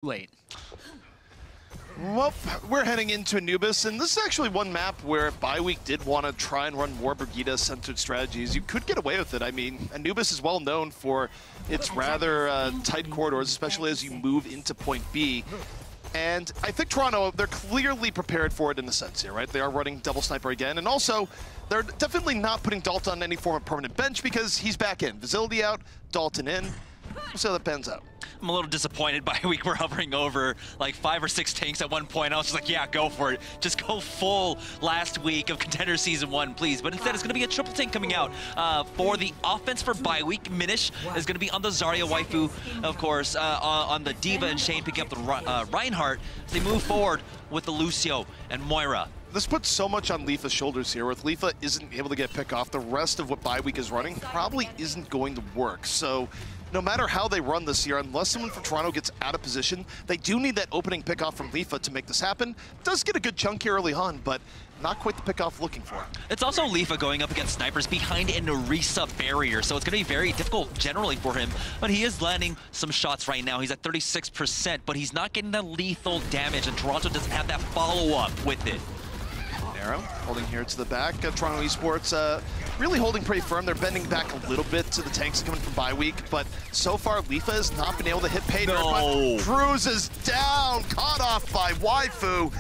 late. Well, we're heading into Anubis, and this is actually one map where Bi-Week did want to try and run more Brigida-centered strategies. You could get away with it. I mean, Anubis is well known for its rather tight corridors, especially as you move into point B. And I think Toronto, they're clearly prepared for it in a sense here, right? They are running double sniper again, and also they're definitely not putting Dalton on any form of permanent bench because he's back in. Facility out, Dalton in. We'll see how that pans out. I'm a little disappointed by week we're hovering over like 5 or 6 tanks at one point. I was just like, yeah, go for it. Just go full last week of Contenders Season 1, please. But instead, it's going to be a triple tank coming out for the offense for Bi-Week. Minish is going to be on the Zarya waifu, of course, on the D.Va and Shane picking up the Reinhardt. They move forward with the Lucio and Moira. This puts so much on Leafa's shoulders here. If Leafa isn't able to get pick off, the rest of what Bi-Week is running probably isn't going to work. So no matter how they run this year, unless someone from Toronto gets out of position, they do need that opening pickoff from Leafa to make this happen. Does get a good chunk here early on, but not quite the pickoff looking for. It's also Leafa going up against snipers behind an Orisa barrier, so it's going to be very difficult generally for him. But he is landing some shots right now. He's at 36%, but he's not getting the lethal damage, and Toronto doesn't have that follow-up with it. Arrow holding here to the back. Toronto Esports really holding pretty firm. They're bending back a little bit to the tanks coming from Bi-Week, but so far Leafa has not been able to hit pay dirt. No. Cruz is down, caught off by waifu,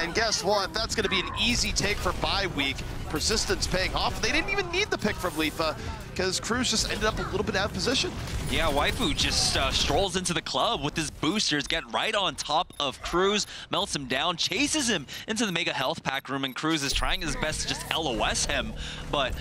and guess what? That's going to be an easy take for Bi-Week. Persistence paying off. They didn't even need the pick from Leafa because Cruz just ended up a little bit out of position. Yeah, waifu just strolls into the club with his boosters, getting right on top of Cruz, melts him down, chases him into the Mega Health Pack room, and Cruz is trying his best to just LOS him, but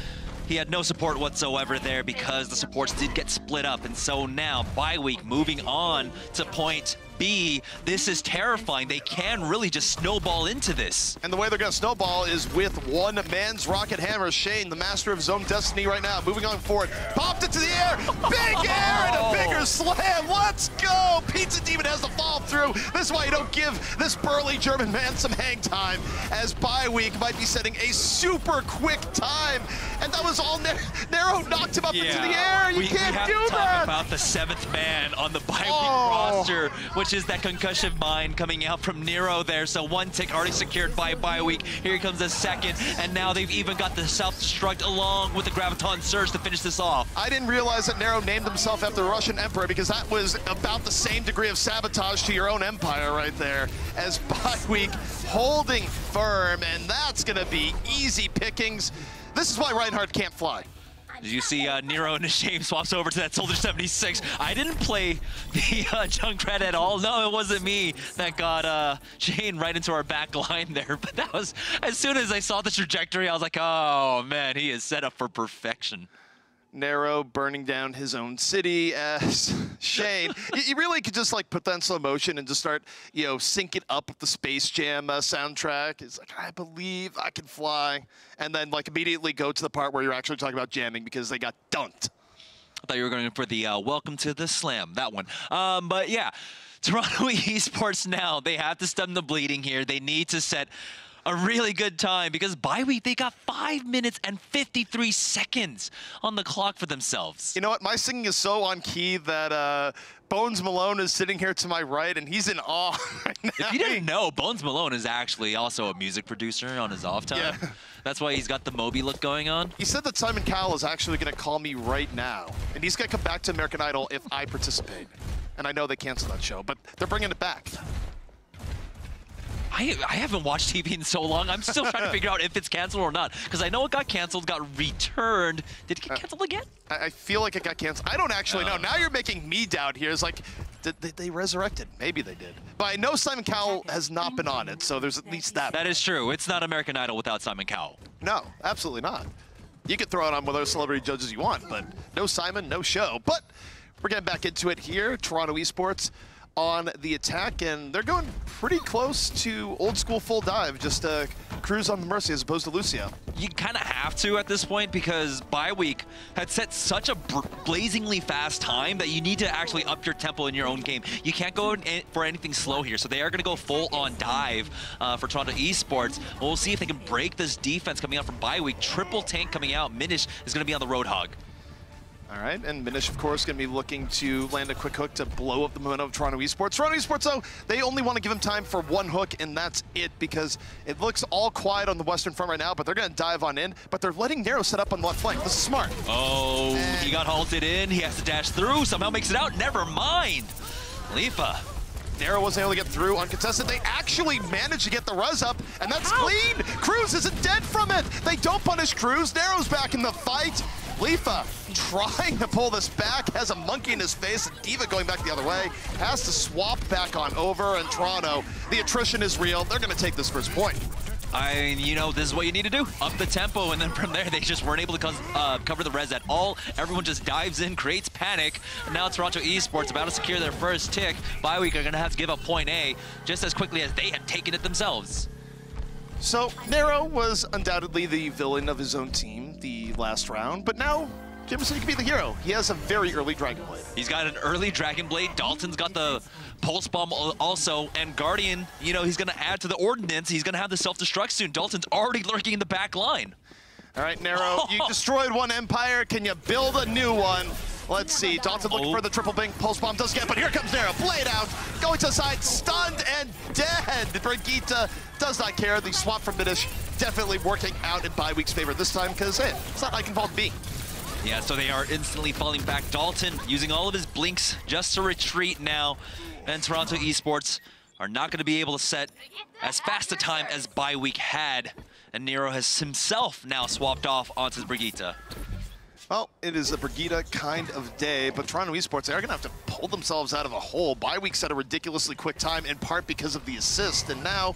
he had no support whatsoever there because the supports did get split up. And so now, Bi-Week moving on to point B. This is terrifying. They can really just snowball into this. And the way they're going to snowball is with one man's rocket hammer. Shane, the master of his own destiny right now, moving on forward. Popped it to the air. Big air and a bigger slam. Let's go. Pizza Demon has to fall through. This is why you don't give this burly German man some hang time, as Bi-Week might be setting a super quick time. And that was all Nero knocked him up into the air. You can't do that. We have to talk about the 7th man on the Bi-Week roster, which is that concussion mine coming out from Nero there. So one tick already secured by Bi-Week. Here comes a second, and now they've even got the self-destruct along with the Graviton Surge to finish this off. I didn't realize that Nero named himself after the Russian Emperor, because that was about the same degree of sabotage to your own empire right there, as Bi-Week holding firm, and that's going to be easy pickings. This is why Reinhardt can't fly. Did you see Nero and Shame swaps over to that Soldier 76? I didn't play the Junkrat at all. No, it wasn't me that got Shane right into our back line there. But that was, as soon as I saw the trajectory, I was like, oh man, he is set up for perfection. Nero burning down his own city as Shane. You really could just like put that in slow motion and just start, you know, sync it up with the Space Jam soundtrack. It's like, I believe I can fly. And then like immediately go to the part where you're actually talking about jamming because they got dunked. I thought you were going for the Welcome to the Slam, that one. But yeah, Toronto Esports now, they have to stem the bleeding here. They need to set a really good time because Bi-Week, they got 5 minutes and 53 seconds on the clock for themselves. You know what? My singing is so on key that Bones Malone is sitting here to my right, and he's in awe right now. If you didn't know, Bones Malone is actually also a music producer on his off time. Yeah. That's why he's got the Moby look going on. He said that Simon Cowell is actually going to call me right now, and he's going to come back to American Idol if I participate. And I know they canceled that show, but they're bringing it back. I haven't watched TV in so long. I'm still trying to figure out if it's canceled or not, because I know it got canceled, got returned. Did it get canceled again? I feel like it got canceled. I don't actually know. Now you're making me doubt here. It's like, did they resurrected? Maybe they did. But I know Simon Cowell has not been on it, so there's at least that. That is true. It's not American Idol without Simon Cowell. No, absolutely not. You can throw it on whatever celebrity judges you want, but no Simon, no show. But we're getting back into it here. Toronto Esports on the attack, and they're going pretty close to old school full dive, just Cruz on the Mercy as opposed to Lucio. You kind of have to at this point because Bi-Week had set such a blazingly fast time that you need to actually up your tempo in your own game. You can't go for anything slow here, so they are going to go full on dive for Toronto Esports. We'll see if they can break this defense coming out from Bi-Week. Triple tank coming out. Minish is going to be on the Roadhog. All right, and Minish, of course, going to be looking to land a quick hook to blow up the momentum of Toronto Esports. Toronto Esports, though, they only want to give him time for one hook, and that's it, because it looks all quiet on the western front right now, but they're going to dive on in, but they're letting Nero set up on the left flank. This is smart. Oh, he got halted in. He has to dash through. Somehow makes it out. Never mind. Leafa. Nero wasn't able to get through uncontested. They actually managed to get the res up, and that's clean. Cruz isn't dead from it. They don't punish Cruz. Nero's back in the fight. Leafa trying to pull this back, has a monkey in his face, and Diva going back the other way, has to swap back on over, and Toronto, the attrition is real. They're going to take this first point. I mean, you know, this is what you need to do. Up the tempo, and then from there, they just weren't able to cover the res at all. Everyone just dives in, creates panic, and now Toronto Esports about to secure their first tick. Bye week are going to have to give up point A just as quickly as they had taken it themselves. So, Nero was undoubtedly the villain of his own team the last round, but now Jamerson can be the hero. He has a very early Dragon Blade. He's got an early Dragon Blade. Dalton's got the Pulse Bomb also, and Guardian, you know, he's going to add to the Ordnance. He's going to have the self-destruct soon. Dalton's already lurking in the back line. All right, Nero, you destroyed one Empire. Can you build a new one? Let's see. Dalton looking for the triple bing. Pulse Bomb does get, but here comes Nero. Blade out, going to the side, stunned and dead. Brigitte does not care. The swap from Minish definitely working out in Bye-Week's favor this time, because, hey, it's not like involved B. Yeah, so they are instantly falling back. Dalton using all of his blinks just to retreat now. And Toronto Esports are not going to be able to set as fast a time as Bye-Week had. And Nero has himself now swapped off onto Brigitte. Well, it is a Brigitte kind of day, but Toronto Esports, they are going to have to pull themselves out of a hole. Bye-Week set a ridiculously quick time, in part because of the assist, and now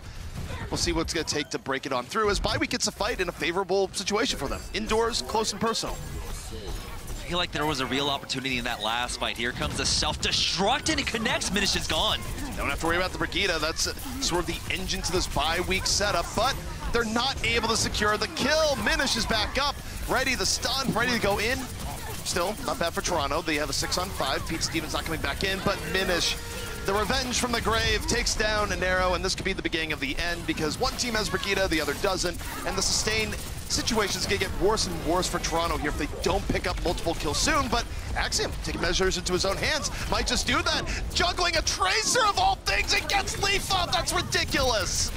we'll see what it's going to take to break it on through as Bye-Week gets a fight in a favorable situation for them. Indoors, close and personal. I feel like there was a real opportunity in that last fight. Here comes the self-destruct, and it connects. Minish is gone. Don't have to worry about the Brigitte. That's sort of the engine to this Bye-Week setup, but they're not able to secure the kill. Minish is back up, ready to stun, ready to go in. Still, not bad for Toronto. They have a 6-on-5. Pete Stevens not coming back in, but Minish, the revenge from the grave, takes down a Nero, and this could be the beginning of the end because one team has Brigitte, the other doesn't, and the sustain situation is going to get worse and worse for Toronto here if they don't pick up multiple kills soon, but Axiom taking measures into his own hands, might just do that. Juggling a Tracer of all things, it gets Leaf up, that's ridiculous.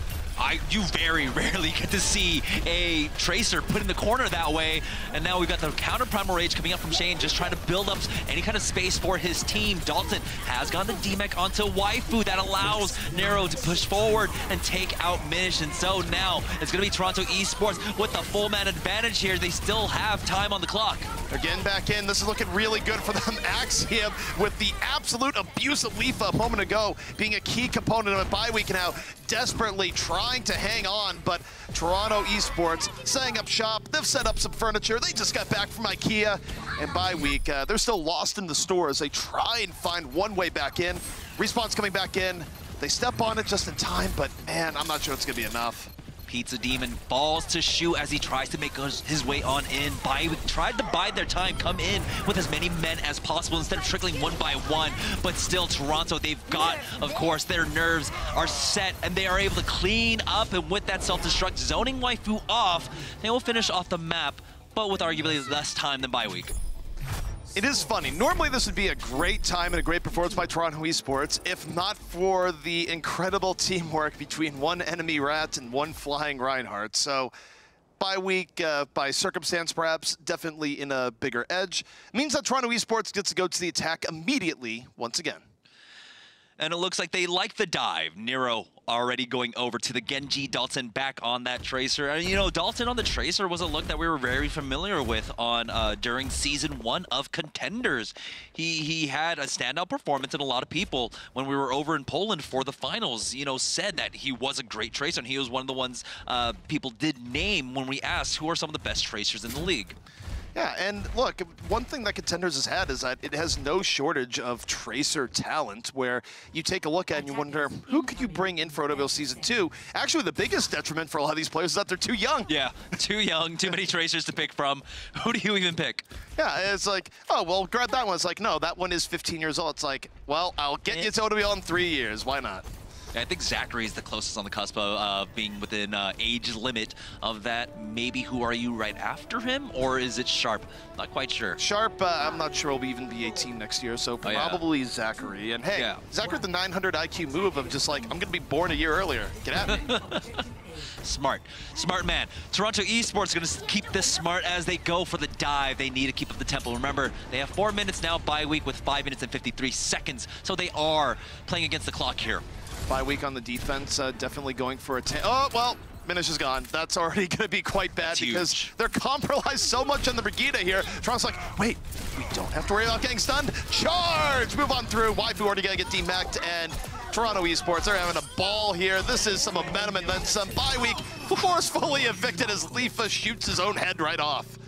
You very rarely get to see a Tracer put in the corner that way, and now we've got the counter Primal Rage coming up from Shane, just trying to build up any kind of space for his team. Dalton has gotten the DMEC onto Waifu that allows Nero to push forward and take out Minish, and so now it's going to be Toronto Esports with the full man advantage here. They still have time on the clock. Again, back in. This is looking really good for them. Axiom with the absolute abuse of Leafa a moment ago, being a key component of a Bye-Week now, desperately trying to hang on, but Toronto Esports setting up shop. They've set up some furniture. They just got back from IKEA, and Bye-Week, they're still lost in the stores. They try and find one way back in. Respawn's coming back in. They step on it just in time, but man, I'm not sure it's gonna be enough. Pizza Demon falls to shoot as he tries to make his way on in. Bye-Week tried to bide their time, come in with as many men as possible instead of trickling one by one. But still, Toronto, they've got, of course, their nerves are set, and they are able to clean up. And with that self-destruct, zoning Waifu off, they will finish off the map, but with arguably less time than Bye-Week. It is funny. Normally this would be a great time and a great performance by Toronto Esports, if not for the incredible teamwork between one enemy rat and one flying Reinhardt. So Bye-Week, by circumstance perhaps, definitely in a bigger edge. It means that Toronto Esports gets to go to the attack immediately once again. And it looks like they like the dive. Nero already going over to the Genji. Dalton back on that Tracer. And, you know, Dalton on the Tracer was a look that we were very familiar with on during Season 1 of Contenders. He had a standout performance, and a lot of people, when we were over in Poland for the finals, you know, said that he was a great Tracer, and he was one of the ones people did name when we asked who are some of the best Tracers in the league. Yeah, and look, one thing that Contenders has had is that it has no shortage of Tracer talent, where you take a look at and you wonder, who could you bring in for OWC Season 2? Actually, the biggest detriment for a lot of these players is that they're too young. Yeah, too young, too many Tracers to pick from. Who do you even pick? Yeah, it's like, oh, well, grab that one. It's like, no, that one is 15 years old. It's like, well, I'll get you to OWL in 3 years. Why not? I think Zachary is the closest on the cusp of being within age limit of that. Maybe Who Are You right after him, or is it Sharp? Not quite sure. Sharp, I'm not sure will even be 18 next year, so probably Zachary. And hey, Zachary the 900 IQ move of just like, I'm gonna be born a year earlier. Get at me. Smart man. Toronto Esports going to keep this smart as they go for the dive. They need to keep up the tempo. Remember, they have 4 minutes now bye week with 5 minutes and 53 seconds, so they are playing against the clock here. Bye week on the defense, definitely going for a oh, well, Minish is gone. That's already going to be quite bad because they're compromised so much on the Brigitte here. Toronto's like, wait, we don't have to worry about getting stunned. Charge! Move on through. Waifu already going to get demeched, and Toronto Esports, they're having a ball here. This is some momentum and then some. Bye week forcefully evicted as Lifa shoots his own head right off.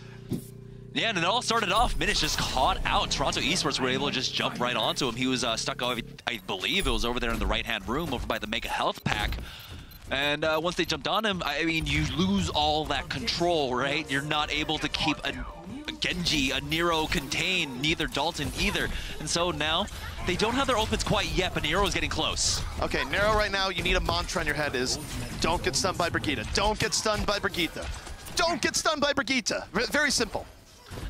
Yeah, and it all started off. Minish just caught out. Toronto Esports were able to just jump right onto him. He was stuck, I believe it was over there in the right-hand room over by the Mica health pack. And once they jumped on him, I mean, you lose all that control, right? You're not able to keep a Genji, a Nero contained, neither Dalton either. And so now, they don't have their opens quite yet, but Nero is getting close. Okay, Nero right now, you need a mantra on your head is, don't get stunned by Brigitte. Don't get stunned by Brigitte. Don't get stunned by Brigitte. Very simple.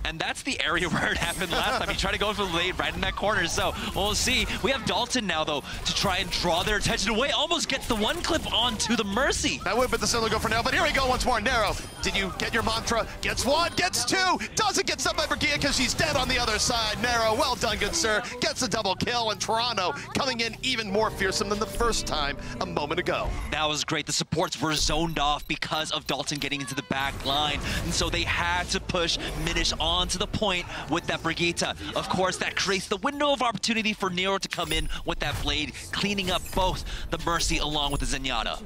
And that's the area where it happened last time. He tried to go for the lead right in that corner. So we'll see. We have Dalton now, though, to try and draw their attention away. Almost gets the one clip onto the Mercy. That would have been the similar go for now, but here we go once more. Nero, did you get your mantra? Gets one, gets two. Doesn't get stunned by Brigitte because she's dead on the other side. Nero, well done, good sir. Gets a double kill, and Toronto coming in even more fearsome than the first time a moment ago. That was great. The supports were zoned off because of Dalton getting into the back line. And so they had to push Minish onto the point with that Brigitte. Of course, that creates the window of opportunity for Nero to come in with that blade, cleaning up both the Mercy along with the Zenyatta.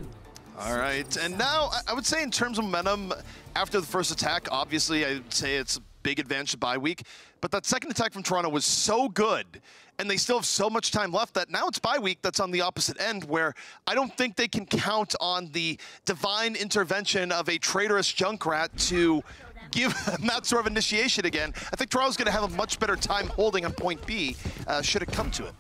All right, and now I would say in terms of momentum, after the first attack, obviously I'd say it's a big advantage to bye week, but that second attack from Toronto was so good, and they still have so much time left that now it's bye week that's on the opposite end, where I don't think they can count on the divine intervention of a traitorous Junkrat to give them that sort of initiation again. I think Toronto's going to have a much better time holding on point B, should it come to it.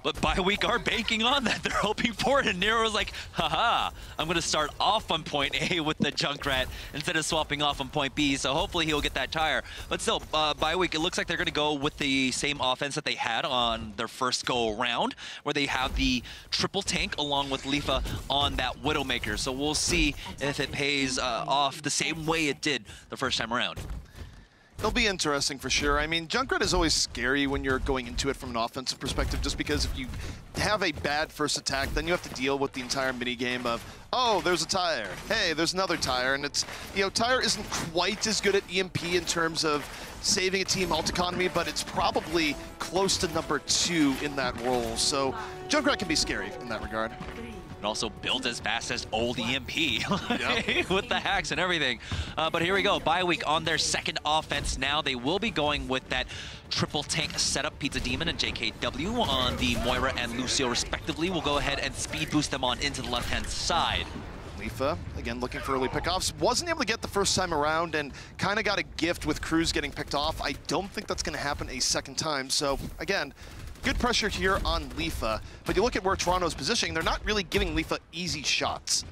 But bye week are banking on that. They're hoping for it, and Nero's like, haha, I'm going to start off on point A with the Junkrat instead of swapping off on point B, so hopefully he'll get that tire. But still, bye week, it looks like they're going to go with the same offense that they had on their first go-around, where they have the triple tank along with Lifa on that Widowmaker. So we'll see if it pays off the same way it did the first time around. It'll be interesting for sure. I mean, Junkrat is always scary when you're going into it from an offensive perspective, just because if you have a bad first attack, then you have to deal with the entire minigame of, oh, there's a tire. Hey, there's another tire. And it's, you know, tire isn't quite as good at EMP in terms of saving a team ult economy, but it's probably close to number 2 in that role. So Junkrat can be scary in that regard. And also built as fast as old EMP with the hacks and everything. But here we go, bye week on their second offense now. They will be going with that triple tank setup. Pizza Demon and JKW on the Moira and Lucio respectively. We'll go ahead and speed boost them on into the left-hand side. Lifa, again, looking for early pickoffs. Wasn't able to get the first time around and kind of got a gift with Cruz getting picked off. I don't think that's going to happen a second time. So, again, good pressure here on Lifa, but you look at where Toronto's positioning, they're not really giving Lifa easy shots.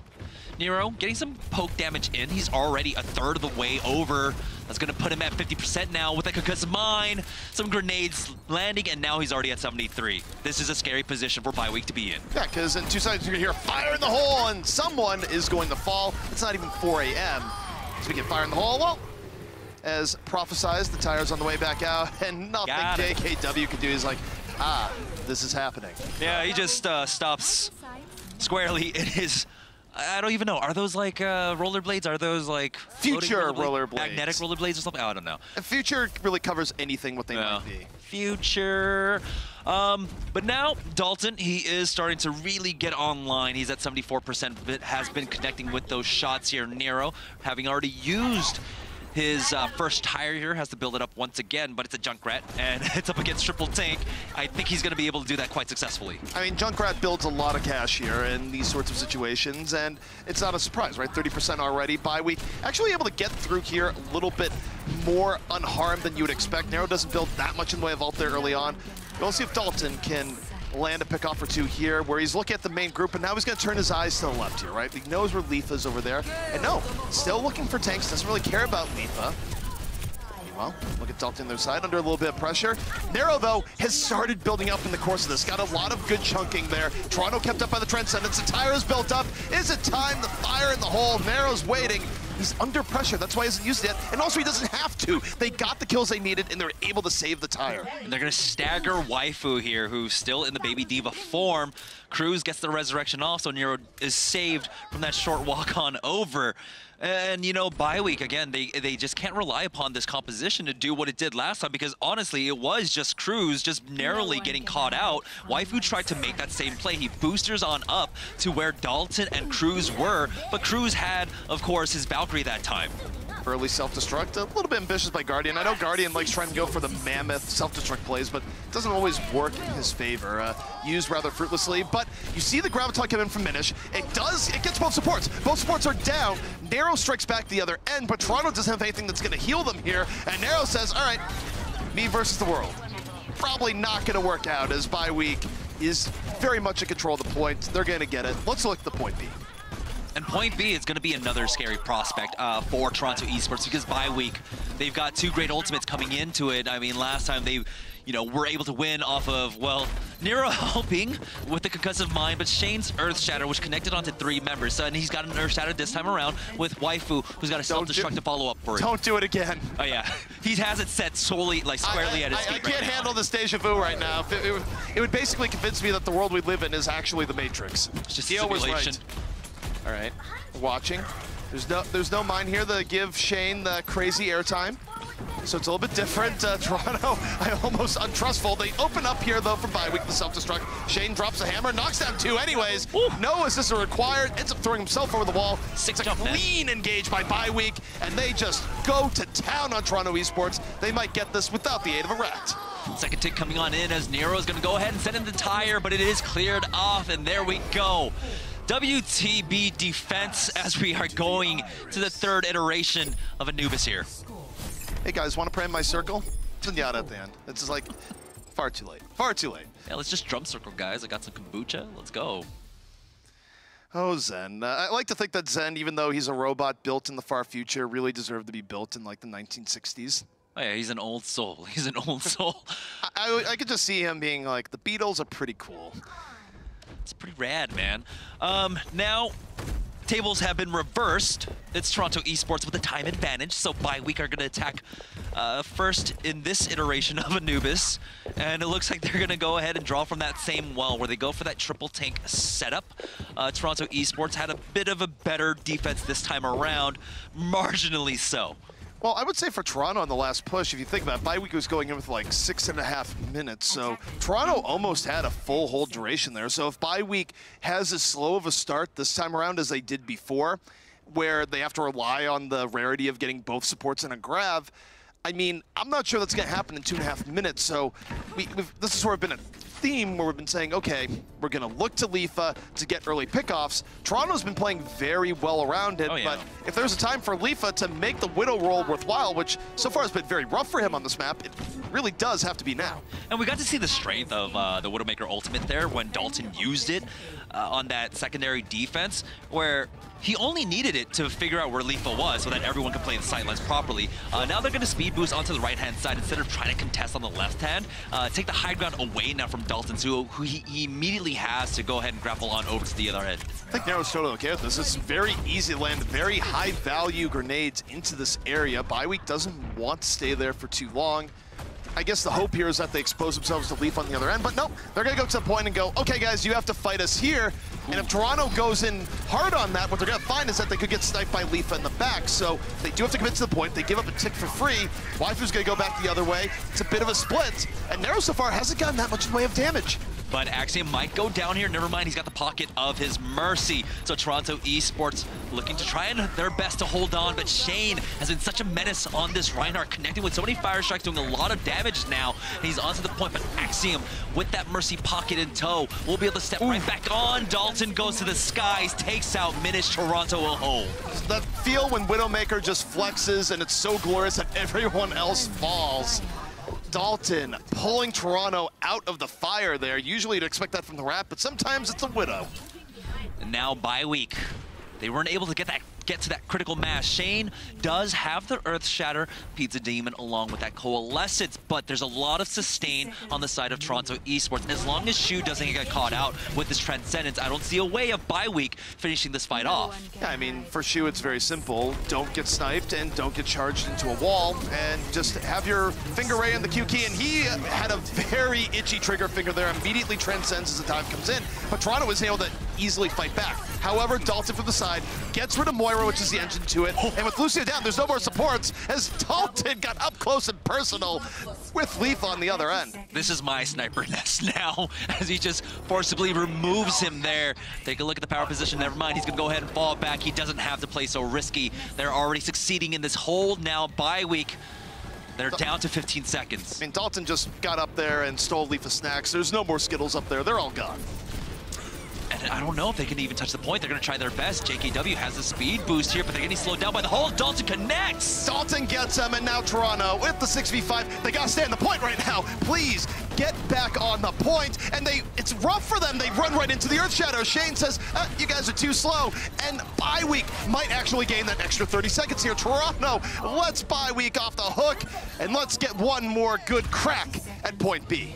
Nero getting some poke damage in. He's already a third of the way over. That's going to put him at 50% now with a concussive mine. Some grenades landing, and now he's already at 73. This is a scary position for bye week to be in. Yeah, because in 2 seconds you're going to hear fire in the hole, and someone is going to fall. It's not even 4 a.m. So we get fire in the hole. Well, as prophesized, the tire's on the way back out, and nothing JKW can do. He's like, ah, this is happening. Yeah, he just stops squarely in his, I don't even know, are those like rollerblades? Are those like future rollerblades? Magnetic rollerblades or something? Oh, I don't know. And future really covers anything what they might be. Future. But now, Dalton, he is starting to really get online. He's at 74%, but has been connecting with those shots here. Nero, having already used his first tire here, has to build it up once again, but it's a Junkrat, and it's up against triple tank. I think he's going to be able to do that quite successfully. I mean, Junkrat builds a lot of cash here in these sorts of situations, and it's not a surprise, right? 30% already. Bye week, actually able to get through here a little bit more unharmed than you would expect. Nero doesn't build that much in the way of ult there early on. We'll see if Dalton can land a pick-off or two here, where he's looking at the main group, and now he's going to turn his eyes to the left here, right? He knows where Leafa's over there. And no, still looking for tanks, doesn't really care about Leafa. Well, look at Dalton on their side, under a little bit of pressure. Nero, though, has started building up in the course of this. Got a lot of good chunking there. Toronto kept up by the Transcendence. The tire is built up. Is it time? The fire in the hole. Nero's waiting. He's under pressure. That's why he hasn't used it yet. And also, he doesn't have to. They got the kills they needed, and they're able to save the tire. And they're going to stagger Waifu here, who's still in the Baby Diva form. Cruz gets the resurrection off, so Nero is saved from that short walk on over. And, you know, bye week, again, they just can't rely upon this composition to do what it did last time, because honestly, it was just Cruz just narrowly getting caught out. Waifu tried to make that same play. He boosters on up to where Dalton and Cruz were, but Cruz had, of course, his Valkyrie that time. Early self-destruct, a little bit ambitious by Guardian. I know Guardian likes trying to go for the mammoth self-destruct plays, but it doesn't always work in his favor. Used rather fruitlessly, but you see the Graviton come in from Minish. It gets both supports. Both supports are down. Nero strikes back the other end, but Toronto doesn't have anything that's gonna heal them here, and Nero says, all right, me versus the world. Probably not gonna work out, as bye week is very much in control of the point. They're gonna get it. Let's look at the point B. And point B is going to be another scary prospect for Toronto Esports, because bye week, they've got two great ultimates coming into it. I mean, last time they, were able to win off of, well, Nero helping with the concussive mind, but Shane's Earth Shatter, which connected onto 3 members. So, and he's got an Earth Shatter this time around with Waifu, who's got a self-destruct to follow up for it. Don't do it again. Oh, yeah. He has it set solely, squarely at his feet. I can't handle this deja vu right now. It would basically convince me that the world we live in is actually the Matrix. It's just Theo was simulation. right. All right, watching. There's no mind here to give Shane the crazy airtime, so it's a little bit different. Toronto, I almost untrustful. They open up here though for bye week, the self-destruct. Shane drops a hammer, knocks down 2 anyways. Ooh. No assist required, ends up throwing himself over the wall. It's a clean engage by bye week, and they just go to town on Toronto Esports. They might get this without the aid of a rat. Second tick coming on in as Nero is going to go ahead and send in the tire, but it is cleared off, and there we go. WTB defense as we are going to the 3rd iteration of Anubis here. Hey guys, want to pray in my circle? Zenyatta at the end. It's just like, far too late. Far too late. Yeah, let's just drum circle, guys. I got some kombucha. Let's go. Oh, Zen. I like to think that Zen, even though he's a robot built in the far future, really deserved to be built in like the 1960s. Oh yeah, he's an old soul. He's an old soul. I could just see him being like, the Beatles are pretty cool. It's pretty rad, man. Now, tables have been reversed. It's Toronto Esports with a time advantage, so bye week are going to attack first in this iteration of Anubis. And it looks like they're going to go ahead and draw from that same well where they go for that triple tank setup. Toronto Esports had a bit of a better defense this time around, marginally so. Well, I would say for Toronto on the last push, if you think about it, bye week was going in with like 6.5 minutes. So Toronto almost had a full hold duration there. So if bye week has as slow of a start this time around as they did before, where they have to rely on the rarity of getting both supports and a grav, I mean, I'm not sure that's going to happen in 2.5 minutes. So this has sort of been a theme where we've been saying, okay, we're going to look to Leafa to get early pickoffs. Toronto's been playing very well around it, but if there's a time for Leafa to make the Widow role worthwhile, which so far has been very rough for him on this map, it really does have to be now. And we got to see the strength of the Widowmaker ultimate there when Dalton used it on that secondary defense, where he only needed it to figure out where Leafa was so that everyone could play the sidelines properly. Now they're going to speed boost onto the right-hand side instead of trying to contest on the left hand. Take the high ground away now from Dalton, who he immediately has to go ahead and grapple on over to the other end. I think Nero's totally okay with this. It's very easy to land very high-value grenades into this area. Bye week doesn't want to stay there for too long. I guess the hope here is that they expose themselves to Leaf on the other end, but no, they're going to go to the point and go, okay, guys, you have to fight us here. And if Toronto goes in hard on that, what they're going to find is that they could get sniped by Leaf in the back. So they do have to commit to the point. They give up a tick for free. Waifu's going to go back the other way. It's a bit of a split. And Nero so far hasn't gotten that much in the way of damage. But Axiom might go down here. Never mind, he's got the pocket of his mercy. So Toronto Esports looking to try their best to hold on, but Shane has been such a menace on this Reinhardt, connecting with so many fire strikes, doing a lot of damage now. And he's onto the point, but Axiom with that mercy pocket in tow will be able to step right back on. Dalton goes to the skies, takes out Minish. Toronto will hold. That feel when Widowmaker just flexes and it's so glorious that everyone else falls. Dalton pulling Toronto out of the fire there. Usually you'd expect that from the Rat, but sometimes it's a Widow. And now bye week. They weren't able to get to that critical mass. Shane does have the Earth Shatter Pizza Demon along with that Coalescence, but there's a lot of sustain on the side of Toronto Esports. As long as Shu doesn't get caught out with this Transcendence, I don't see a way of bye week finishing this fight off. Yeah, I mean, for Shu, it's very simple. Don't get sniped and don't get charged into a wall, and just have your finger ray in the Q key. And he had a very itchy trigger finger there, immediately transcends as the time comes in. But Toronto was able to easily fight back. However, Dalton from the side gets rid of Moira, which is the engine to it. And with Lucia down, there's no more supports as Dalton got up close and personal with Leaf on the other end. This is my sniper nest now as he just forcibly removes him there. Take a look at the power position. Never mind, he's going to go ahead and fall back. He doesn't have to play so risky. They're already succeeding in this hold now. Bye week. They're down to 15 seconds. I mean, Dalton just got up there and stole Leaf of snacks. There's no more Skittles up there. They're all gone. And I don't know if they can even touch the point. They're going to try their best. JKW has a speed boost here, but they're getting slowed down by the hold. Dalton connects. Dalton gets him, and now Toronto with the 6v5. They got to stay on the point right now. Please get back on the point. And it's rough for them. They run right into the Earth Shadow. Shane says, you guys are too slow. And bye week might actually gain that extra 30 seconds here. Toronto, let's bye week off the hook, and let's get one more good crack at point B.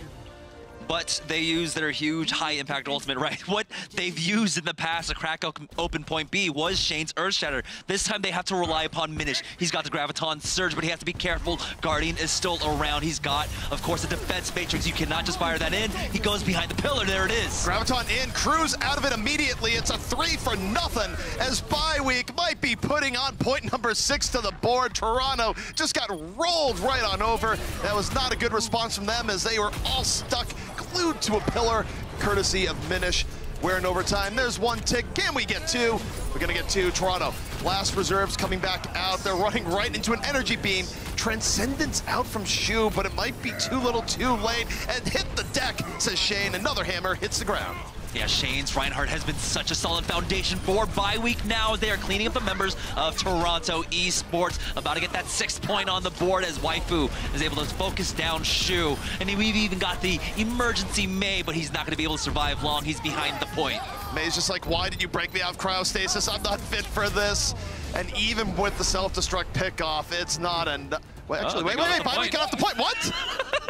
But they use their huge high-impact ultimate, right? What they've used in the past to crack open point B was Shane's Earth Shatter. This time they have to rely upon Minish. He's got the Graviton Surge, but he has to be careful. Guardian is still around. He's got, of course, the Defense Matrix. You cannot just fire that in. He goes behind the pillar. There it is. Graviton in, Cruz out of it immediately. It's a 3-for-0 as bye week might be putting on point number 6 to the board. Toronto just got rolled right on over. That was not a good response from them as they were all stuck, glued to a pillar, courtesy of Minish. We're in overtime. There's one tick. Can we get two? We're gonna get two. Toronto, last reserves coming back out. They're running right into an energy beam. Transcendence out from Shu, but it might be too little too late. And hit the deck, says Shane. Another hammer hits the ground. Yeah, Shane's Reinhardt has been such a solid foundation for bye week now. They are cleaning up the members of Toronto Esports. About to get that 6th point on the board as Waifu is able to focus down Shu. And we've even got the emergency Mei, but he's not going to be able to survive long. He's behind the point. Mei's just like, why did you break me out of cryostasis? I'm not fit for this. And even with the self-destruct pickoff, it's not enough. Wait, actually, wait, bye week got off the point. What?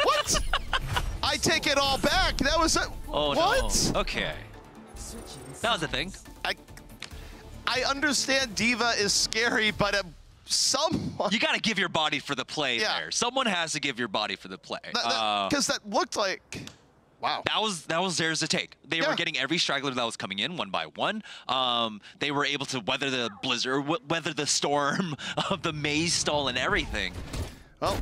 What? I take it all back. That was a, oh, what? No. Okay. That was the thing. I understand Diva is scary, but someone... You got to give your body for the play there. Someone has to give your body for the play. Because that looked like... Wow. That was theirs to take. They were getting every straggler that was coming in one by one. They were able to weather the blizzard, weather the storm of the maze stall and everything.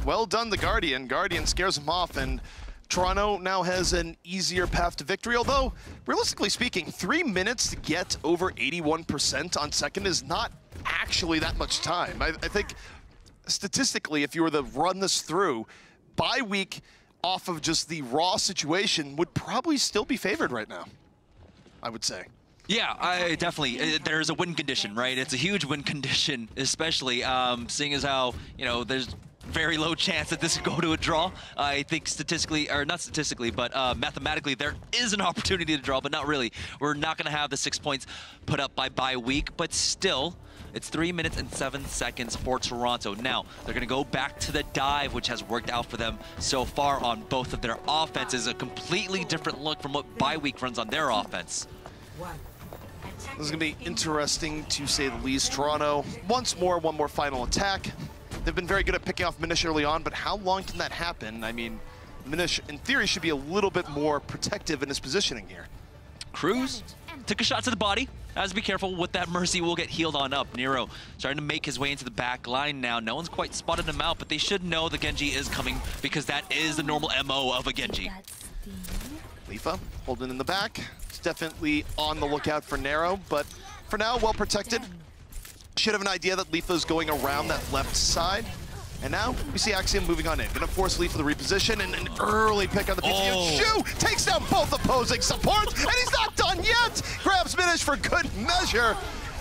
Well done, the Guardian. Guardian scares him off, and Toronto now has an easier path to victory, although, realistically speaking, 3 minutes to get over 81% on second is not actually that much time. I think, statistically, if you were to run this through, bye week off of just the raw situation would probably still be favored right now, I would say. Yeah, I definitely. There's a win condition, right? It's a huge win condition, especially seeing as how, you know, there's very low chance that this could go to a draw. I think statistically, or not statistically, but mathematically, there is an opportunity to draw, but not really. We're not going to have the 6 points put up by bye week, but still, it's 3 minutes and 7 seconds for Toronto. Now, they're going to go back to the dive, which has worked out for them so far on both of their offenses. A completely different look from what bye week runs on their offense. This is going to be interesting, to say the least. Toronto, once more, one more final attack. They've been very good at picking off Minish early on, but how long can that happen? I mean, Minish, in theory, should be a little bit more protective in his positioning here. Cruz took a shot to the body. Has to be careful with that. Mercy will get healed on up. Nero starting to make his way into the back line now. No one's quite spotted him out, but they should know the Genji is coming because that is the normal MO of a Genji. Leafa holding in the back. It's definitely on the lookout for Nero, but for now, well protected. Should have an idea that Leafa's going around that left side. And now we see Axiom moving on in. Gonna force Leafa to reposition and an early pick on the PTO. Shu takes down both opposing supports, and he's not done yet. Grabs Minish for good measure.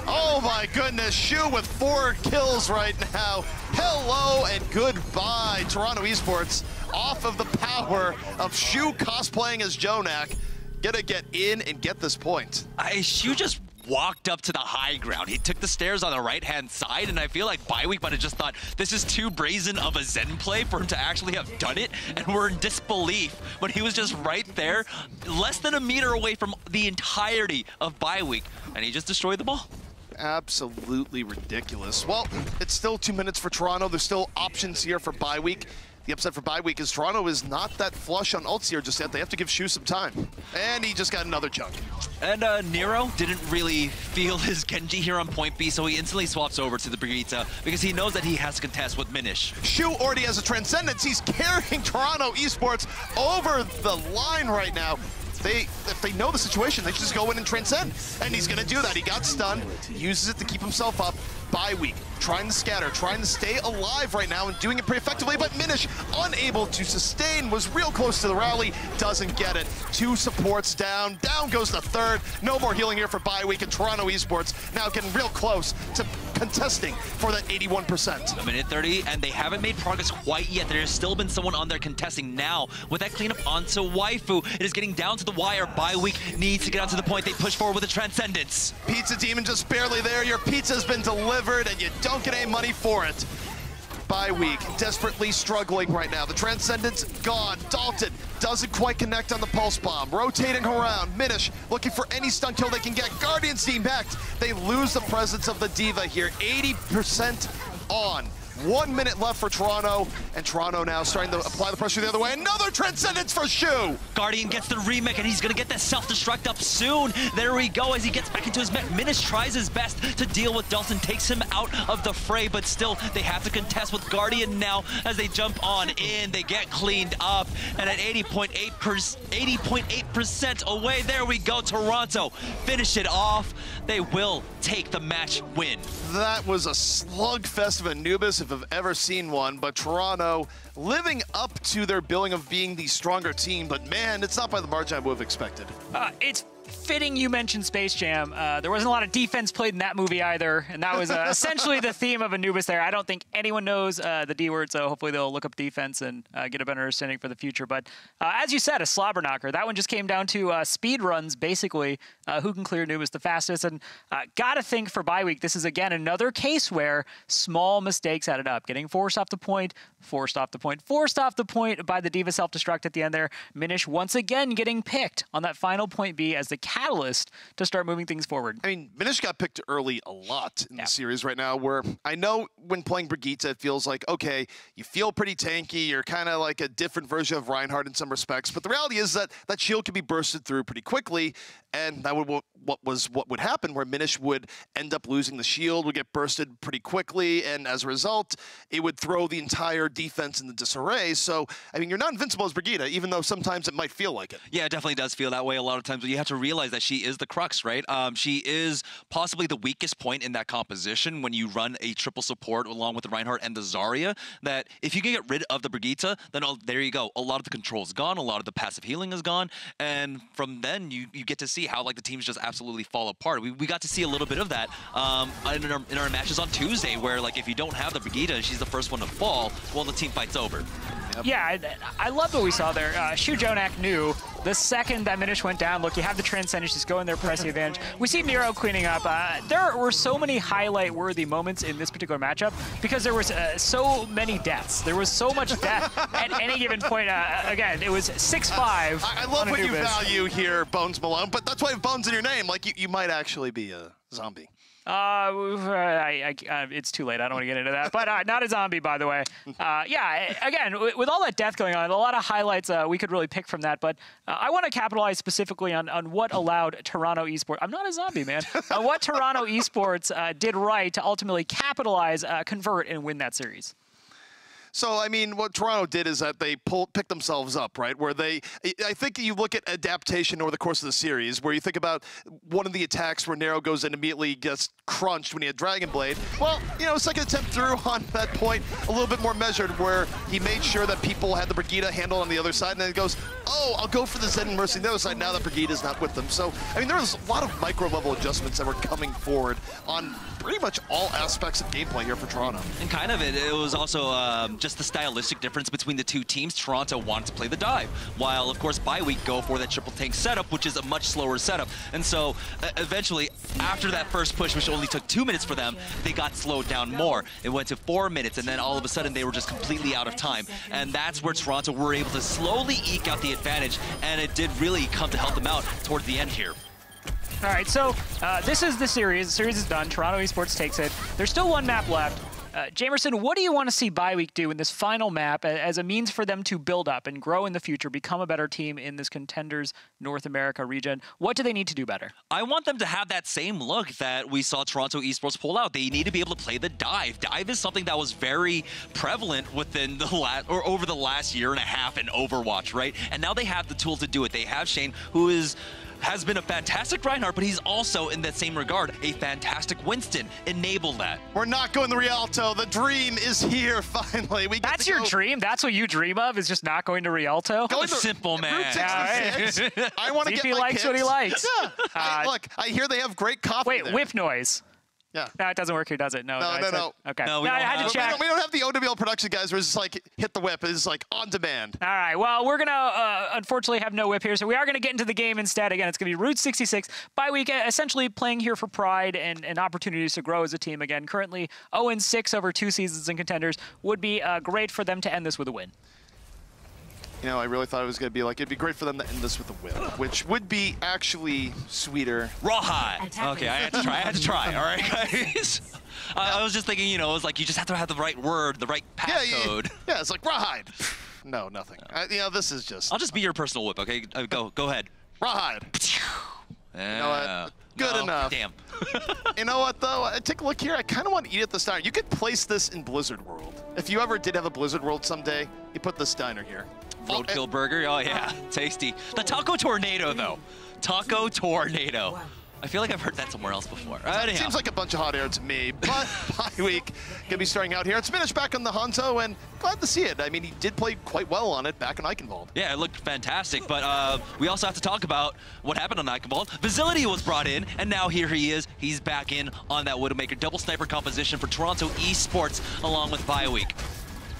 Oh my goodness, Shu with 4 kills right now. Hello and goodbye. Toronto Esports off of the power of Shu cosplaying as Jonak. Gonna get in and get this point. Shu just walked up to the high ground. He took the stairs on the right-hand side, and I feel like Bioweek might have just thought this is too brazen of a Zen play for him to actually have done it, and we're in disbelief when he was just right there, less than a meter away from the entirety of Bioweek, and he just destroyed the ball. Absolutely ridiculous. Well, it's still 2 minutes for Toronto. There's still options here for Bioweek. The upset for Bioweek is Toronto is not that flush on ults here just yet. They have to give Shu some time. And he just got another chunk. And Nero didn't really feel his Genji here on point B, so he instantly swaps over to the Brigitte because he knows that he has to contest with Minish. Shu already has a Transcendence. He's carrying Toronto Esports over the line right now. If they know the situation, they should just go in and transcend. And he's going to do that. He got stunned, uses it to keep himself up. Bioweek, trying to scatter, trying to stay alive right now and doing it pretty effectively, but Minish unable to sustain, was real close to the rally, doesn't get it. 2 supports down, down goes the third. No more healing here for Bioweek, and Toronto Esports now getting real close to contesting for that 81%. A minute 30, and they haven't made progress quite yet. There's still been someone on there contesting now. With that cleanup onto Waifu, it is getting down to the wire. Bioweek needs to get out to the point. They push forward with a Transcendence. Pizza Demon just barely there. Your pizza's been delivered, and you don't get any money for it. Bioweek desperately struggling right now. The Transcendence gone. Dalton doesn't quite connect on the Pulse Bomb. Rotating around. Minish looking for any stun kill they can get. Guardian's debacked. They lose the presence of the Diva here. 80% on. 1 minute left for Toronto, and Toronto now starting to apply the pressure the other way. Another Transcendence for Shu! Guardian gets the remake, and he's gonna get that self-destruct up soon. There we go, as he gets back into his mech. Minish tries his best to deal with Dalton, takes him out of the fray, but still, they have to contest with Guardian now as they jump on in. They get cleaned up, and at 80.8% away, there we go, Toronto. Finish it off. They will take the match win. That was a slugfest of Anubis if I've ever seen one, but Toronto living up to their billing of being the stronger team, but man, it's not by the margin I would have expected. It's fitting you mentioned Space Jam. There wasn't a lot of defense played in that movie either, and that was essentially the theme of Anubis there. I don't think anyone knows the D word, so hopefully they'll look up defense and get a better understanding for the future. But as you said, a slobber knocker. That one just came down to speed runs, basically, who can clear Anubis the fastest. And gotta think for Bioweek, this is again another case where small mistakes added up. Getting forced off the point, forced off the point, forced off the point by the Diva self-destruct at the end there. Minish once again getting picked on that final point B as the catalyst to start moving things forward. I mean, Minish got picked early a lot in the series right now, where I know when playing Brigitte, it feels like, okay, you feel pretty tanky, you're kind of like a different version of Reinhardt in some respects, but the reality is that that shield can be bursted through pretty quickly, and that would what would happen, where Minish would end up losing the shield, would get bursted pretty quickly, and as a result, it would throw the entire defense into disarray. So, I mean, you're not invincible as Brigitte, even though sometimes it might feel like it. Yeah, it definitely does feel that way a lot of times, but you have to realize that she is the crux, right? She is possibly the weakest point in that composition when you run a triple support along with the Reinhardt and the Zarya, that if you can get rid of the Brigitte, then there you go. A lot of the control is gone, a lot of the passive healing is gone, and from then you get to see how like the teams just absolutely fall apart. We got to see a little bit of that in our matches on Tuesday, where like if you don't have the Brigitte and she's the first one to fall, well, the team fight's over. Yeah, I love what we saw there. Shu Jonak knew the second that Minish went down, look, you have the Transcendence, just go in there, press the advantage. We see Nero cleaning up. There were so many highlight-worthy moments in this particular matchup because there was so many deaths. There was so much death at any given point. Again, it was 6-5. I love what you value here, Bones Malone, but that's why you have Bones in your name. Like, you might actually be a zombie. It's too late. I don't want to get into that. But not a zombie, by the way. Yeah, again, with all that death going on, a lot of highlights we could really pick from that. But I want to capitalize specifically on what allowed Toronto Esports. I'm not a zombie, man. What Toronto Esports did right to ultimately capitalize, convert, and win that series. So, I mean, what Toronto did is that they picked themselves up, right? Where I think you look at adaptation over the course of the series, where you think about one of the attacks where Nero goes in and immediately gets crunched when he had Dragon Blade. Well, you know, second attempt through on that point, a little bit more measured, where he made sure that people had the Brigitte handled on the other side, and then he goes, oh, I'll go for the Zen and Mercy on the other side now that Brigitte is not with them. So, I mean, there was a lot of micro-level adjustments that were coming forward on pretty much all aspects of gameplay here for Toronto. And kind of it was also just just the stylistic difference between the two teams. Toronto wanted to play the dive, while of course Bi-Week go for that triple tank setup, which is a much slower setup. And so eventually, after that first push, which only took 2 minutes for them, they got slowed down more. It went to 4 minutes, and then all of a sudden they were just completely out of time. And that's where Toronto were able to slowly eke out the advantage, and it did really come to help them out towards the end here. All right, so this is the series. The series is done. Toronto Esports takes it. There's still one map left. Jamerson, what do you want to see Bi-Week do in this final map as a means for them to build up and grow in the future, become a better team in this Contenders North America region? What do they need to do better? I want them to have that same look that we saw Toronto Esports pull out. They need to be able to play the dive. Dive is something that was very prevalent within the over the last year and a half in Overwatch, right? And now they have the tools to do it. They have Shane, who has been a fantastic Reinhardt, but he's also, in that same regard, a fantastic Winston. Enable that. We're not going the Rialto. The dream is here, finally. That's your dream? That's what you dream of, is just not going to Rialto? I'm a simple man. Right. I want to get he my likes kits. what he likes. Yeah. Look, I hear they have great coffee Wait, there. whip noise. Yeah. No, it doesn't work here, does it? No. No. Okay. No, we don't I had to check. We don't have the OWL production guys where it's just like hit the whip. It's like on demand. All right. Well, we're going to unfortunately have no whip here, so we are going to get into the game instead. Again, it's going to be Route 66 Bi-Week, essentially playing here for pride and opportunities to grow as a team again. Currently 0-6 over 2 seasons in Contenders. Would be great for them to end this with a win. You know, I really thought it was going to be like, it'd be great for them to end this with a win, which would be actually sweeter. Rawhide. Okay, I had to try. All right, guys. I was just thinking, you know, it was like you just have to have the right word, the right passcode. Yeah, it's like Rawhide. No, nothing. You know, this is just... I'll just be your personal whip, okay? Go ahead. Rawhide. You know what? Good enough. Damn. You know what, though? Take a look here. I kind of want to eat at the diner. You could place this in Blizzard World. If you ever did have a Blizzard World someday, you put this diner here. Roadkill burger? Oh, yeah. Tasty. The Taco Tornado, though. Taco Tornado. I feel like I've heard that somewhere else before. Seems like a bunch of hot air to me, but Bi-Week gonna be starting out here. It's finished back on the Hanzo, and glad to see it. I mean, he did play quite well on it back in Eichenwald. Yeah, it looked fantastic, but we also have to talk about what happened on Eichenwald. Facility was brought in, and now here he is. He's back in on that Widowmaker. Double sniper composition for Toronto Esports, along with Bi-Week.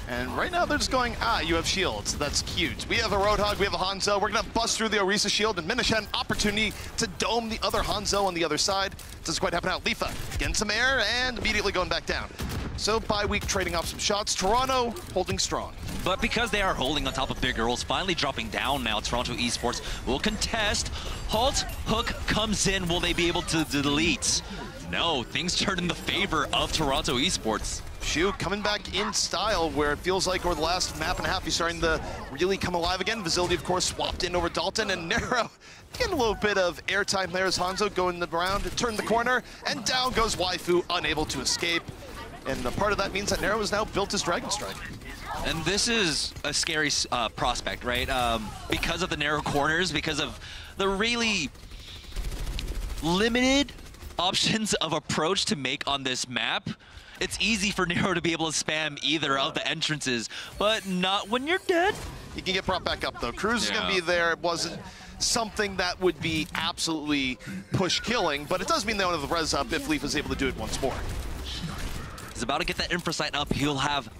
And right now they're just going, you have shields. That's cute. We have a Roadhog, we have a Hanzo. We're going to bust through the Orisa shield, and Minish had an opportunity to dome the other Hanzo on the other side. Doesn't quite happen out. Lifa getting some air and immediately going back down. So Bi-Week trading off some shots. Toronto holding strong. But because they are holding on top of their girls, finally dropping down now, Toronto Esports will contest. Halt, Hook comes in. Will they be able to delete? No, things turn in the favor of Toronto Esports. Shu coming back in style, where it feels like over the last map and a half he's starting to really come alive again. Facility, of course, swapped in over Dalton, and Nero getting a little bit of airtime there as Hanzo going around, turned the corner, and down goes Waifu, unable to escape. And the part of that means that Nero has now built his Dragon Strike. And this is a scary prospect, right? Because of the narrow corners, because of the really limited options of approach to make on this map, it's easy for Nero to be able to spam either of the entrances, but not when you're dead. He can get brought back up, though. Cruz is going to be there. It wasn't something that would be absolutely push-killing, but it does mean they don't have the res up if Leaf is able to do it once more. He's about to get that infrasight up. He'll have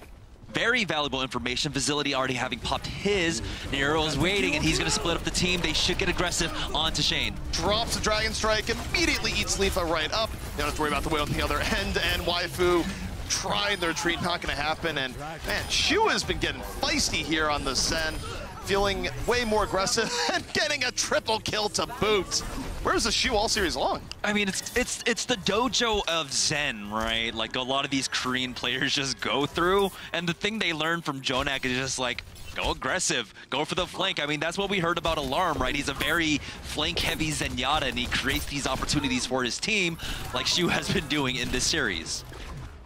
very valuable information. Facility already having popped his. Nero's waiting, and he's going to split up the team. They should get aggressive onto Shane. Drops the Dragon Strike, immediately eats Lifa right up. They don't have to worry about the way on the other end, and Waifu trying their retreat, not going to happen. And man, Shu has been getting feisty here on the Zen, feeling way more aggressive and getting a triple kill to boot. Where's the Shu all series long? I mean, it's the dojo of Zen, right? Like a lot of these Korean players just go through, and the thing they learn from Jonak is just like, go aggressive, go for the flank. I mean, that's what we heard about Alarm, right? He's a very flank-heavy Zenyatta, and he creates these opportunities for his team, like Shu has been doing in this series.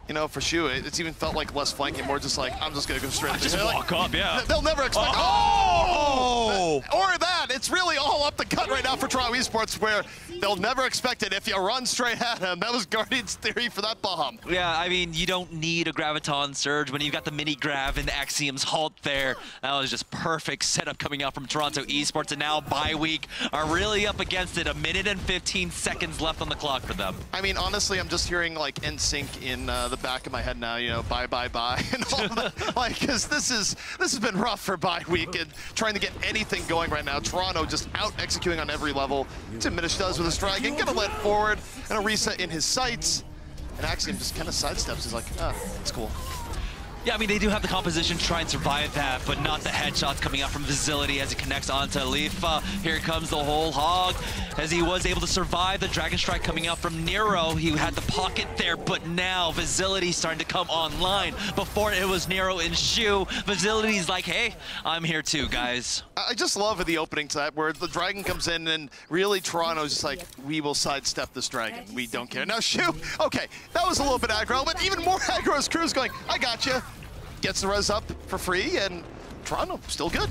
You know, for Shu, it's even felt like less flanking, more just like, I'm just going to go straight. Just walk up, yeah. They'll never expect. Oh! Or that. It's really all up the cut right now for Toronto Esports, where they'll never expect it if you run straight at him. That was Guardian's theory for that bomb. Yeah, I mean, you don't need a Graviton Surge when you've got the mini grav and the Axiom's Halt there. That was just perfect setup coming out from Toronto Esports, and now Bi-Week are really up against it. 1 minute and 15 seconds left on the clock for them. I mean, honestly, I'm just hearing like NSYNC in the back of my head now, you know, bye, bye, bye, and all that. Like, because this has been rough for bye week and trying to get anything going right now. Toronto just out executing on every level. Diminish does with his dragon, get a lead forward, and a reset in his sights. And Axiom just kind of sidesteps. He's like, ah, it's cool. Yeah, I mean, they do have the composition to try and survive that, but not the headshots coming out from Facility as he connects onto Leafa. Here comes the whole hog, as he was able to survive the Dragon Strike coming out from Nero. He had the pocket there, but now Facility's starting to come online. Before it was Nero and Shu. Facility's like, hey, I'm here too, guys. I just love the opening to that, where the Dragon comes in and really Toronto's just like, we will sidestep this Dragon. We don't care. Now Shu, okay, that was a little bit aggro, but even more aggro is Cruz going, I got you. Gets the res up for free, and Toronto still good.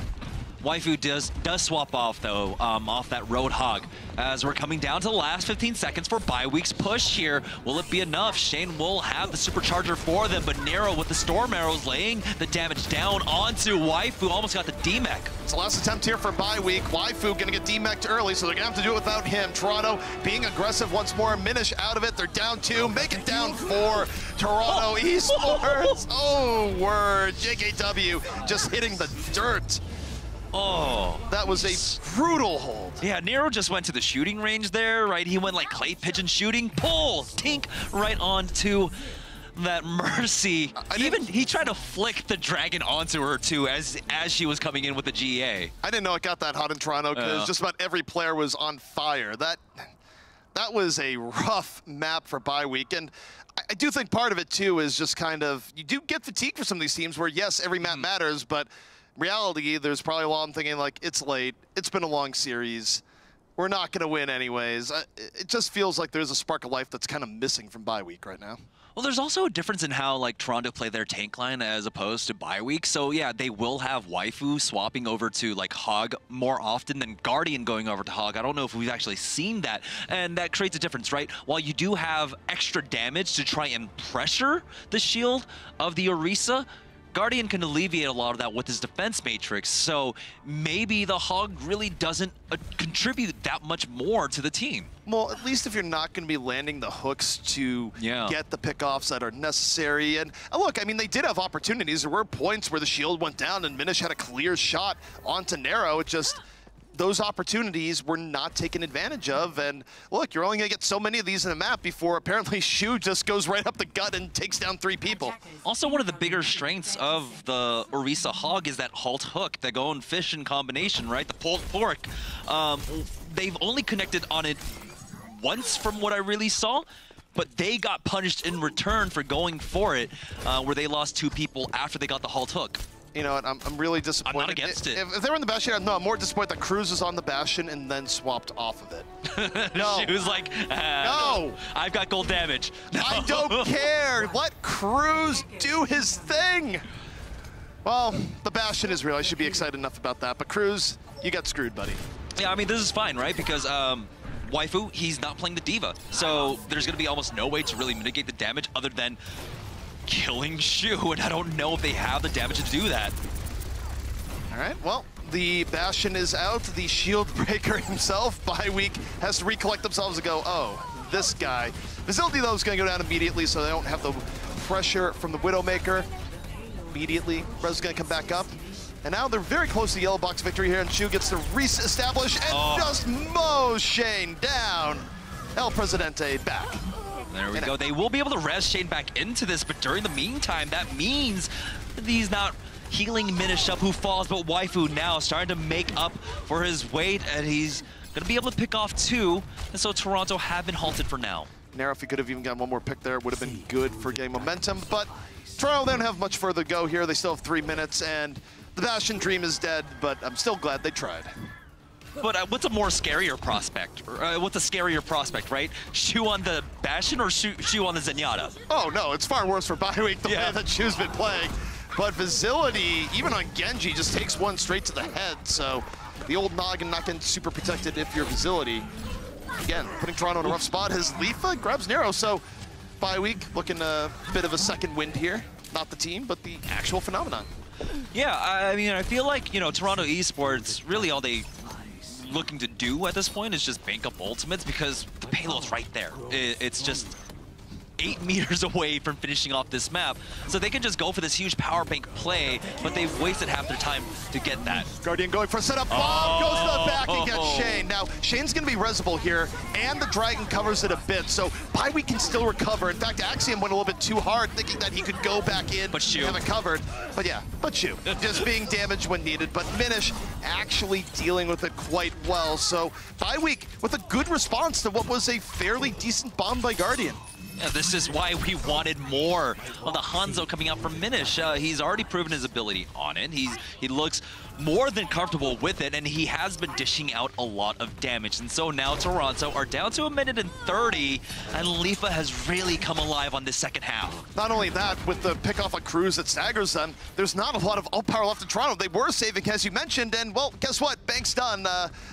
Waifu does swap off, though, off that Roadhog. As we're coming down to the last 15 seconds for bye week's push here. Will it be enough? Shane will have the supercharger for them, but Nero with the Storm Arrows laying the damage down onto Waifu. Almost got the D-Mech. It's the last attempt here for bye week. Waifu gonna get D-Mech'd early, so they're gonna have to do it without him. Toronto being aggressive once more. Minish out of it. They're down 2. Make it down 4. Toronto Esports. Oh, word. JKW just hitting the dirt. Oh, that was a brutal hold. Yeah, Nero just went to the shooting range there, right? He went like clay pigeon shooting, pull, tink, right onto that Mercy. He tried to flick the dragon onto her too as she was coming in with the GA. I didn't know it got that hot in Toronto because just about every player was on fire. That was a rough map for bye week, and I do think part of it too is just kind of, you do get fatigue for some of these teams where yes, every map matters, but reality, there's probably a lot I'm thinking like, it's late, it's been a long series, we're not going to win anyways. It just feels like there's a spark of life that's kind of missing from bye week right now. Well, there's also a difference in how like Toronto play their tank line as opposed to bye week. So yeah, they will have Waifu swapping over to like Hog more often than Guardian going over to Hog. I don't know if we've actually seen that, and that creates a difference, right? While you do have extra damage to try and pressure the shield of the Orisa, Guardian can alleviate a lot of that with his defense matrix, so maybe the Hog really doesn't contribute that much more to the team. Well, at least if you're not going to be landing the hooks to get the pickoffs that are necessary. And look, I mean, they did have opportunities. There were points where the shield went down and Minish had a clear shot onto Nero. It just, those opportunities were not taken advantage of. And look, you're only going to get so many of these in a map before apparently Shu just goes right up the gut and takes down 3 people. Also, one of the bigger strengths of the Orisa Hog is that halt hook, the go and fish in combination, right? The pulled fork. They've only connected on it once from what I really saw, but they got punished in return for going for it, where they lost 2 people after they got the halt hook. You know what, I'm really disappointed. I'm not against it. If they were in the Bastion, no, I'm more disappointed that Cruz is on the Bastion and then swapped off of it. No. She was like, no, I've got gold damage. No. I don't care. Let Cruz do his thing. Well, the Bastion is real. I should be excited enough about that. But Cruz, you got screwed, buddy. Yeah, I mean, this is fine, right? Because Waifu, he's not playing the Diva. So there's going to be almost no way to really mitigate the damage other than killing Shu, and I don't know if they have the damage to do that. All right, well, the Bastion is out. The Shield Breaker himself, bye week, has to recollect themselves and go, oh, this guy. Facility, though, is going to go down immediately, so they don't have the pressure from the Widowmaker. Immediately, Res is going to come back up. And now they're very close to the yellow box victory here, and Shu gets to re-establish and just mows Shane down. El Presidente back. There we go. They will be able to res Shane back into this, but during the meantime, that means that he's not healing Minish up who falls, but Waifu now starting to make up for his weight, and he's going to be able to pick off 2, and so Toronto have been halted for now. Nero, if he could have even gotten one more pick there, it would have been good for getting momentum, but Toronto don't have much further to go here. They still have 3 minutes, and the Bastion dream is dead, but I'm still glad they tried. But what's a more scarier prospect? What's a scarier prospect, right? Shu on the Bastion or Shu on the Zenyatta? Oh, no, it's far worse for bye week the way that Shu's been playing. But Facility, even on Genji, just takes one straight to the head. So the old noggin not getting super protected if you're Facility. Again, putting Toronto in a rough spot. His Leafa grabs Nero. So bye week looking a bit of a second wind here. Not the team, but the actual phenomenon. Yeah, I mean, I feel like, you know, Toronto Esports, really all they looking to do at this point is just bank up ultimates because the payload's right there. It's 8 meters away from finishing off this map. So they can just go for this huge power bank play, but they've wasted half their time to get that. Guardian going for a setup. Bomb goes to the back and gets Shane. Now, Shane's going to be resible here, and the Dragon covers it a bit, so Bywee can still recover. In fact, Axiom went a little bit too hard, thinking that he could go back in and have it covered. But yeah, Shu. Just being damaged when needed, but Minish actually dealing with it quite well. So Bywee with a good response to what was a fairly decent bomb by Guardian. Yeah, this is why we wanted more of the Hanzo coming out from Minish. He's already proven his ability on it. He looks more than comfortable with it, and he has been dishing out a lot of damage. And so now Toronto are down to 1:30, and Lifa has really come alive on this second half. Not only that, with the pick off a Cruz that staggers them, there's not a lot of ult power left in Toronto. They were saving, as you mentioned, and well, guess what? Bank's done.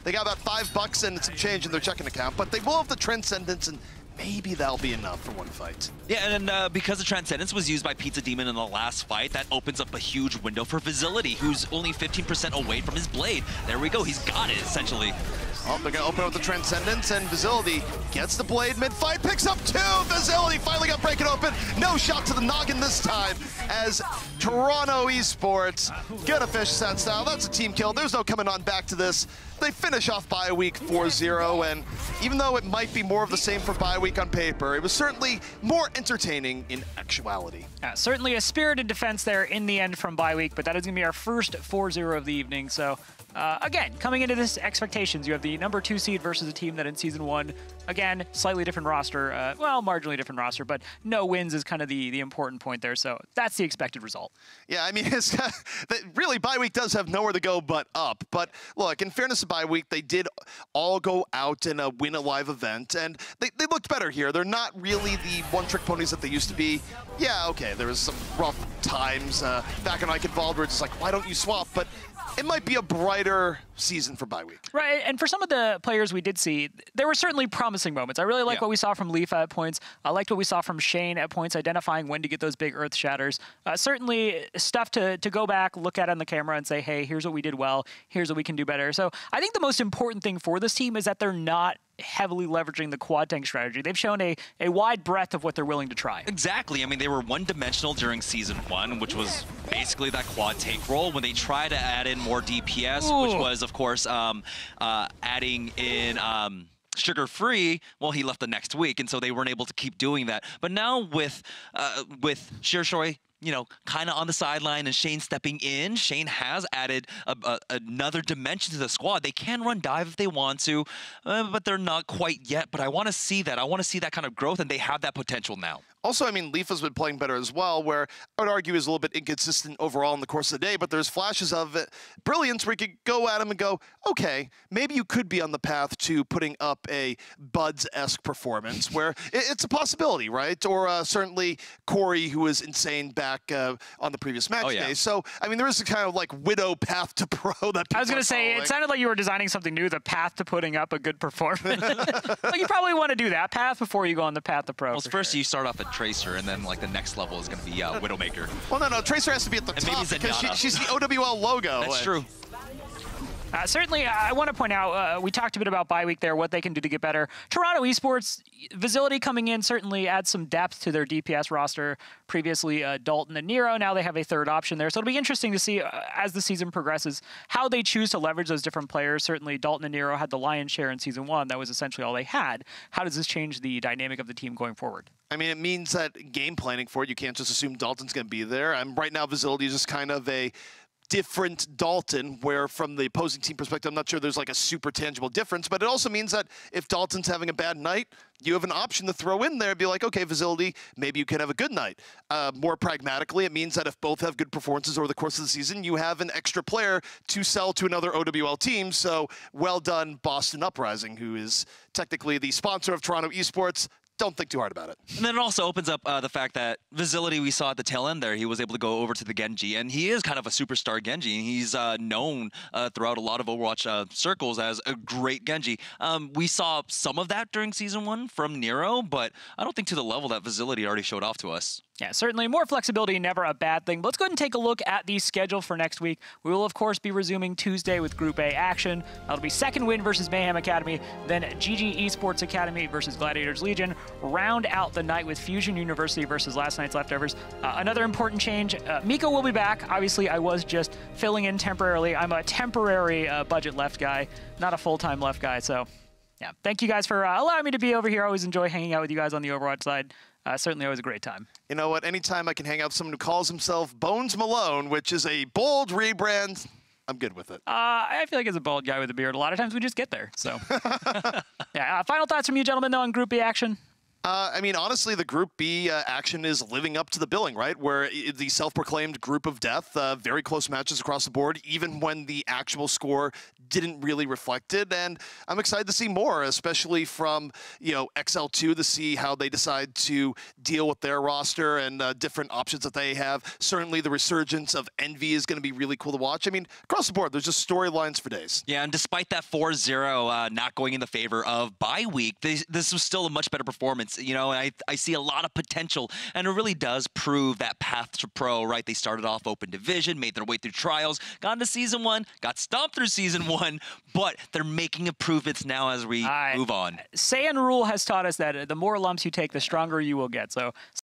They got about $5 and some change in their checking account, but they will have the Transcendence, and maybe that'll be enough for one fight. Yeah, and because the Transcendence was used by Pizza Demon in the last fight, that opens up a huge window for Facility, who's only 15% away from his blade. There we go, he's got it, essentially. Oh, they're going to open up the Transcendence, and Facility gets the blade mid-fight, picks up 2! Facility finally got break it open. No shot to the noggin this time, as Toronto Esports gonna fish set style. That's a team kill. There's no coming on back to this. They finish off Bywee 4-0, and even though it might be more of the same for Bywee on paper, it was certainly more entertaining in actuality. Certainly a spirited defense there in the end from Bywee, but that is going to be our first 4-0 of the evening. So again, coming into this expectations, you have the number 2 seed versus a team that in Season 1, again, slightly different roster, well, marginally different roster, but no wins is kind of the important point there. So that's the expected result. Yeah, I mean, it's, really, Bywee does have nowhere to go but up. But look, in fairness to Bywee, they did all go out and win a live event, and they looked better here. They're not really the one-trick ponies that they used to be. Yeah, okay, there was some rough times back in Ike Involved where it's just like, why don't you swap? But it might be a brighter season for Bywee. Right, and for some of the players we did see, there were certainly promising moments. I really like what we saw from Lifa at points. I liked what we saw from Shane at points, identifying when to get those big earth shatters. Certainly stuff to go back, look at on the camera and say, hey, here's what we did well, here's what we can do better. So I think the most important thing for this team is that they're not heavily leveraging the quad tank strategy. They've shown a wide breadth of what they're willing to try. Exactly. I mean, they were one-dimensional during Season 1, which was basically that quad tank role. When they tried to add in more DPS, which was, of course, adding in Sugar-Free, well, he left the next week, and so they weren't able to keep doing that. But now with Shirshoy, you know, kind of on the sideline and Shane stepping in, Shane has added another dimension to the squad. They can run dive if they want to, but they're not quite yet. But I want to see that. I want to see that kind of growth, and they have that potential now. Also, I mean, Lifa's been playing better as well, where I would argue is a little bit inconsistent overall in the course of the day, but there's flashes of brilliance where you could go at him and go, okay, maybe you could be on the path to putting up a Buds-esque performance, where it's a possibility, right? Or certainly Corey, who was insane back on the previous match day. So, I mean, there is a kind of like Widow path to pro that people I was going to say, it sounded like you were designing something new, the path to putting up a good performance. Like, you probably want to do that path before you go on the path to pro. Well, first you start off at Tracer, and then like the next level is going to be Widowmaker. Well, no, Tracer has to be at the top because she's the OWL logo. That's true. Certainly, I want to point out, we talked a bit about Bye Week there, what they can do to get better. Toronto Esports, Facility coming in certainly adds some depth to their DPS roster. Previously, Dalton and Nero, now they have a third option there. So it'll be interesting to see, as the season progresses, how they choose to leverage those different players. Certainly, Dalton and Nero had the lion's share in Season 1. That was essentially all they had. How does this change the dynamic of the team going forward? I mean, it means that game planning for it, you can't just assume Dalton's going to be there. Right now, Facility is just kind of a different Dalton, where from the opposing team perspective, I'm not sure there's like a super tangible difference, but it also means that if Dalton's having a bad night, you have an option to throw in there and be like, okay, Facility, maybe you can have a good night. More pragmatically, it means that if both have good performances over the course of the season, you have an extra player to sell to another OWL team. So well done, Boston Uprising, who is technically the sponsor of Toronto Esports. Don't think too hard about it. And then it also opens up the fact that Facility, we saw at the tail end there, he was able to go over to the Genji, and he is kind of a superstar Genji. He's known throughout a lot of Overwatch circles as a great Genji. We saw some of that during Season 1 from Nero, but I don't think to the level that Facility already showed off to us. Yeah, certainly more flexibility, never a bad thing. But let's go ahead and take a look at the schedule for next week. We will, of course, be resuming Tuesday with Group A action. That'll be Second Wind versus Mayhem Academy, then GG Esports Academy versus Gladiators Legion. Round out the night with Fusion University versus last night's leftovers. Another important change, Mica will be back. Obviously, I was just filling in temporarily. I'm a temporary budget left guy, not a full-time left guy. So, yeah, thank you guys for allowing me to be over here. I always enjoy hanging out with you guys on the Overwatch side. Certainly always a great time. You know what? Anytime I can hang out with someone who calls himself Bones Malone, which is a bold rebrand, I'm good with it. I feel like as a bald guy with a beard, a lot of times we just get there. So, yeah. Final thoughts from you, gentlemen, though, on Group B action? I mean, honestly, the Group B action is living up to the billing, right? Where the self-proclaimed group of death, very close matches across the board, even when the actual score didn't really reflect it. And I'm excited to see more, especially from, XL2, to see how they decide to deal with their roster and different options that they have. Certainly the resurgence of Envy is going to be really cool to watch. I mean, across the board, there's just storylines for days. Yeah, and despite that 4-0 not going in the favor of bye week, this was still a much better performance. And I see a lot of potential, and it really does prove that path to pro, right? They started off open division, made their way through trials, got into season 1, got stomped through season 1, but they're making improvements now as we move on. Saiyan rule has taught us that the more lumps you take, the stronger you will get. So